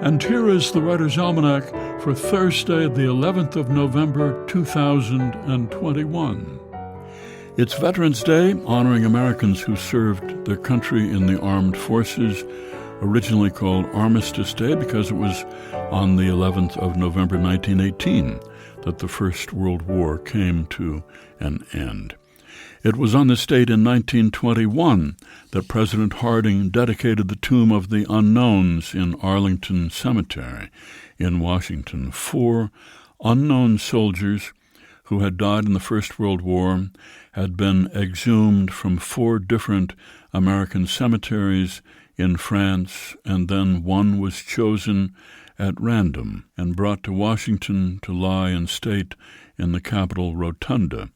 And here is the Writer's Almanac for Thursday, the 11th of November, 2021. It's Veterans Day, honoring Americans who served their country in the armed forces, originally called Armistice Day because it was on the 11th of November 1918 that the First World War came to an end. It was on this date in 1921 that President Harding dedicated the Tomb of the Unknowns in Arlington Cemetery in Washington. 4 unknown soldiers who had died in the First World War had been exhumed from 4 different American cemeteries in France, and then one was chosen at random and brought to Washington to lie in state in the Capitol Rotunda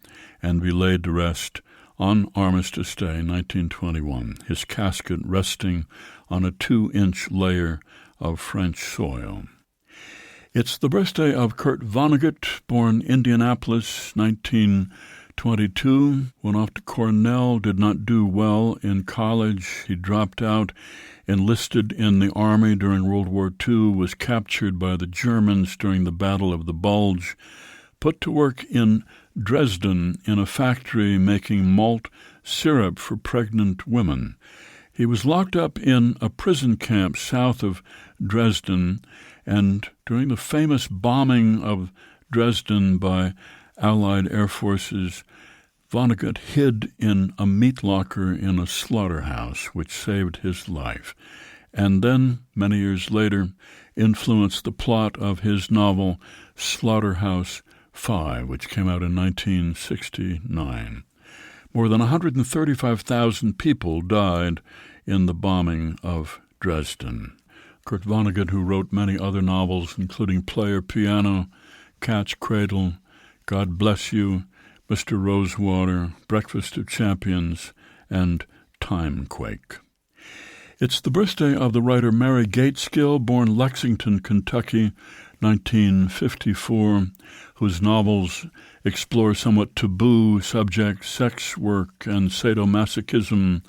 and be laid to rest on Armistice Day, 1921, his casket resting on a 2-inch layer of French soil. It's the birthday of Kurt Vonnegut, born Indianapolis, 1922, went off to Cornell, did not do well in college. He dropped out, enlisted in the Army during World War II, was captured by the Germans during the Battle of the Bulge, put to work in Dresden in a factory making malt syrup for pregnant women. He was locked up in a prison camp south of Dresden, and during the famous bombing of Dresden by Allied air forces, Vonnegut hid in a meat locker in a slaughterhouse, which saved his life, and then, many years later, influenced the plot of his novel Slaughterhouse-Five, which came out in 1969. More than 135,000 people died in the bombing of Dresden. Kurt Vonnegut, who wrote many other novels, including Player Piano, Cat's Cradle, God Bless You, Mr. Rosewater, Breakfast of Champions, and Timequake. It's the birthday of the writer Mary Gateskill, born Lexington, Kentucky, 1954, whose novels explore somewhat taboo subjects, sex work and sadomasochism,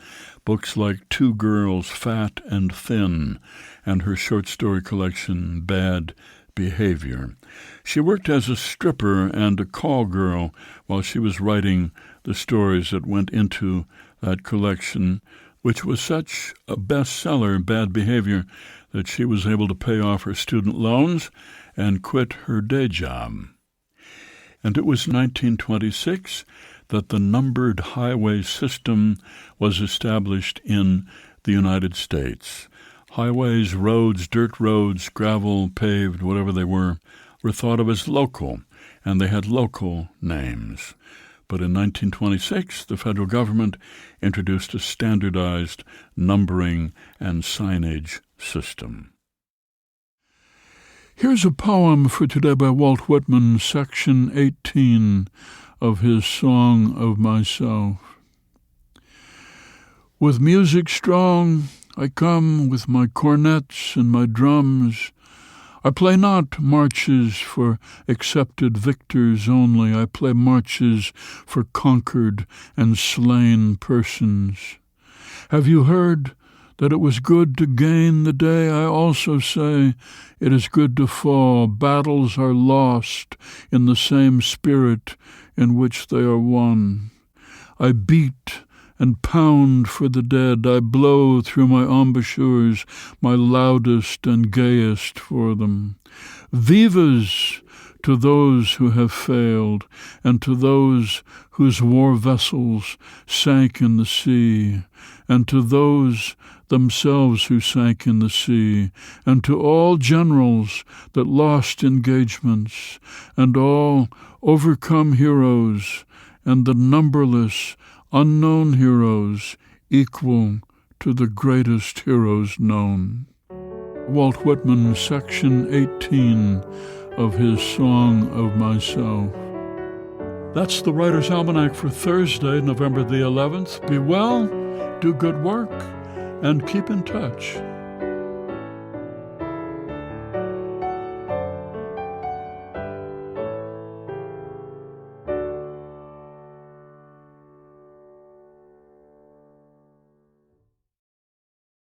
books like Two Girls, Fat and Thin, and her short story collection, Bad Behavior. She worked as a stripper and a call girl while she was writing the stories that went into that collection, which was such a bestseller, Bad Behavior, that she was able to pay off her student loans and quit her day job. And it was 1926 that the numbered highway system was established in the United States. Highways, roads, dirt roads, gravel, paved, whatever they were thought of as local, and they had local names. But in 1926, the federal government introduced a standardized numbering and signage system. Here's a poem for today by Walt Whitman, section 18 of his Song of Myself. With music strong I come with my cornets and my drums. I play not marches for accepted victors only. I play marches for conquered and slain persons. Have you heard that it was good to gain the day? I also say it is good to fall. Battles are lost in the same spirit in which they are won. I beat and pound for the dead. I blow through my embouchures, my loudest and gayest for them. Vivas to those who have failed, and to those whose war vessels sank in the sea, and to those themselves who sank in the sea, and to all generals that lost engagements, and all overcome heroes, and the numberless unknown heroes equal to the greatest heroes known. Walt Whitman, section 18 of his Song of Myself. That's the Writer's Almanac for Thursday, November the 11th. Be well, do good work, and keep in touch.